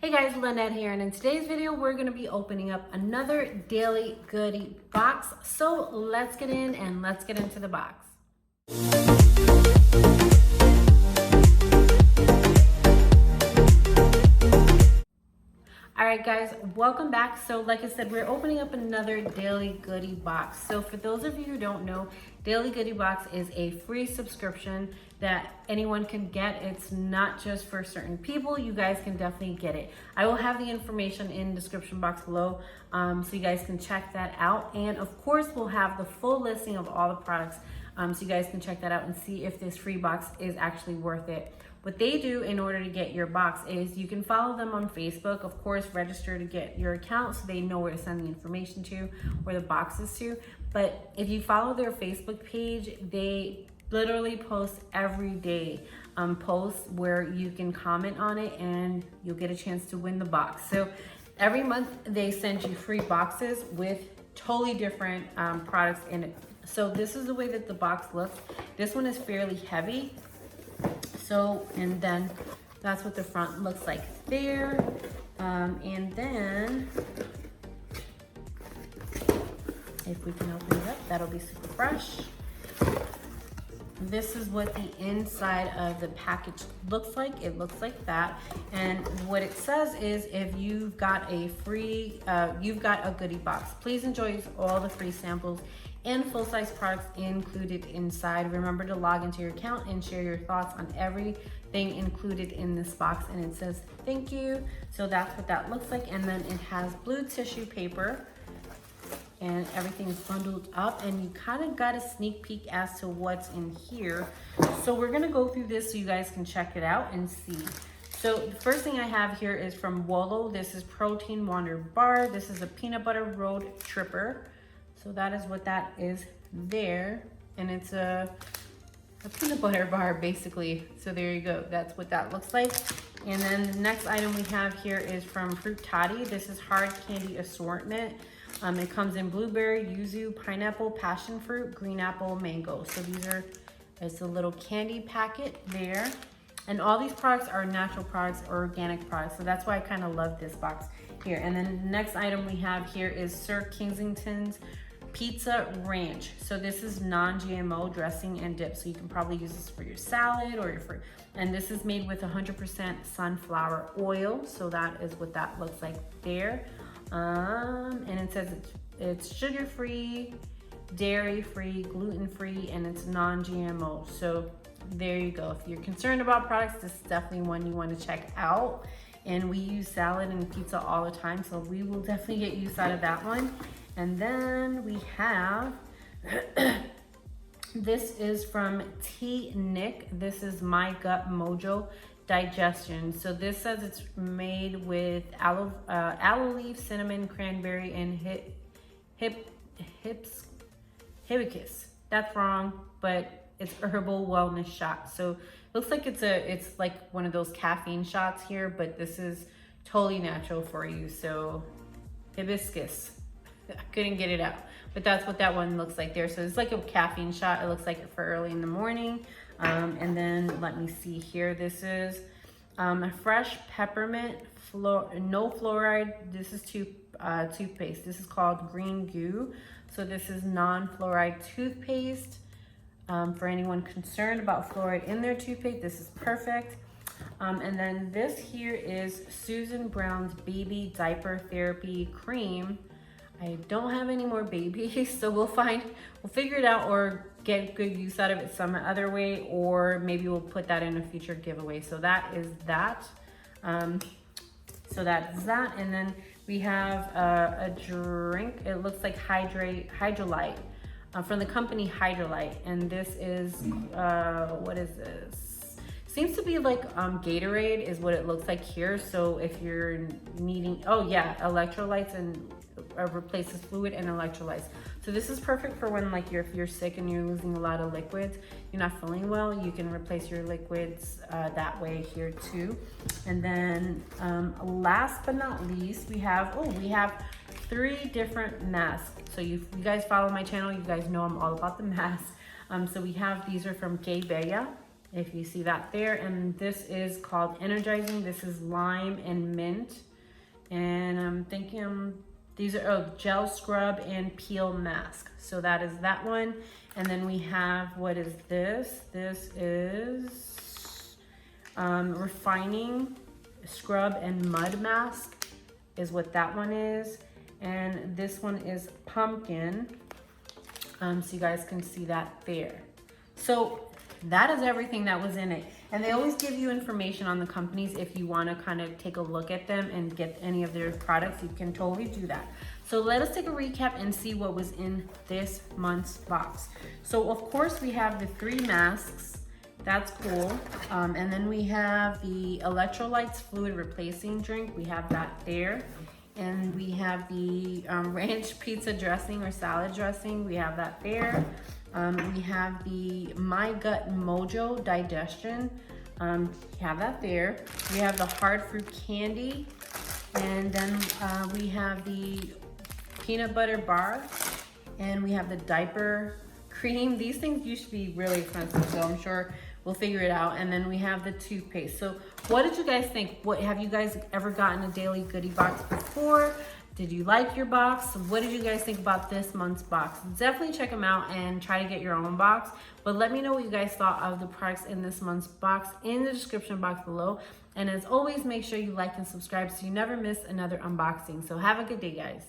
Hey guys, Lynette here, and in today's video we're going to be opening up another daily goodie box. So let's get in and let's get into the box. Alright guys, welcome back. So like I said, we're opening up another daily goodie box. So for those of you who don't know, daily goodie box is a free subscription that anyone can get. It's not just for certain people. You guys can definitely get it. I will have the information in the description box below, so you guys can check that out. And of course, we'll have the full listing of all the products, so you guys can check that out and see if this free box is actually worth it. What they do in order to get your box is you can follow them on Facebook. Of course, register to get your account so they know where to send the information to, where the box is to. But if you follow their Facebook page, they literally post every day posts where you can comment on it and you'll get a chance to win the box. So every month they send you free boxes with totally different products in it. So this is the way that the box looks. This one is fairly heavy. So, and then that's what the front looks like there. And then if we can open it up, that'll be super fresh. This is what the inside of the package looks like. It looks like that. And what it says is if you've got a free, you've got a goodie box. Please enjoy all the free samples and full-size products included inside. Remember to log into your account and share your thoughts on everything included in this box. And it says, thank you. So that's what that looks like. And then it has blue tissue paper and everything is bundled up, and you kind of got a sneak peek as to what's in here. So we're gonna go through this so you guys can check it out and see. So the first thing I have here is from WOLO. This is protein WanderBar. This is a peanut butter road tripper. So that is what that is there. And it's a peanut butter bar basically. So there you go, that's what that looks like. And then the next item we have here is from Frutati. This is hard candy assortment. It comes in blueberry, yuzu, pineapple, passion fruit, green apple, mango. So these are, it's a little candy packet there. And all these products are natural products or organic products. So that's why I kind of love this box here. And then the next item we have here is Sir Kensington's Pizza Ranch. So this is non-GMO dressing and dip. So you can probably use this for your salad or your fruit. And this is made with 100% sunflower oil. So that is what that looks like there. And it says it's sugar-free, dairy-free, gluten-free, and it's non-GMO. So there you go. If you're concerned about products, this is definitely one you want to check out. And we use salad and pizza all the time, so we will definitely get use out of that one. And then we have, this is from Teaonic. This is My Gut MOJO Digestion. So this says it's made with aloe leaf, cinnamon, cranberry, and hibiscus. That's wrong, but it's herbal wellness shot. So it looks like it's like one of those caffeine shots here, but this is totally natural for you. So hibiscus. I couldn't get it out, but that's what that one looks like there. So it's like a caffeine shot. It looks like it for early in the morning. And then let me see here. This is a fresh peppermint, no fluoride. This is toothpaste. This is called Green Goo. So this is non-fluoride toothpaste. For anyone concerned about fluoride in their toothpaste, this is perfect. And then this here is Susan Brown's Baby Diaper Therapy Cream. I don't have any more babies, so we'll figure it out or get good use out of it some other way, or maybe we'll put that in a future giveaway. So that is that. So that's that. And then we have a drink. It looks like Hydralyte from the company Hydralyte. And this is, what is this? Seems to be like Gatorade is what it looks like here. So if you're needing, oh yeah, electrolytes and replaces fluid and electrolytes. So this is perfect for when like if you're sick and you're losing a lot of liquids, you're not feeling well, you can replace your liquids that way here too. And then last but not least, we have 3 different masks. So you guys follow my channel, you guys know I'm all about the masks. So we have, these are from Gay Bella. if you see that there. And this is called Energizing. This is lime and mint. And I'm thinking these are gel scrub and peel mask. So that is that one. And then we have, what is this? This is refining scrub and mud mask is what that one is. And this one is pumpkin. So you guys can see that there. So that is everything that was in it. And they always give you information on the companies. If you want to kind of take a look at them and get any of their products, you can totally do that. So let us take a recap and see what was in this month's box. So of course we have the 3 masks. That's cool. And then we have the Electrolytes fluid replacing drink. We have that there. And we have the ranch pizza dressing or salad dressing. We have that there. We have the My Gut MOJO digestion. We have that there. We have the hard fruit candy. And then we have the peanut butter bar. And we have the diaper cream. These things used to be really expensive, so I'm sure we'll figure it out. And then we have the toothpaste. So what did you guys think? What have you guys ever gotten a daily goodie box before? Did you like your box? What did you guys think about this month's box? Definitely check them out and try to get your own box. But let me know what you guys thought of the products in this month's box in the description box below. And as always, make sure you like and subscribe so you never miss another unboxing. So have a good day, guys.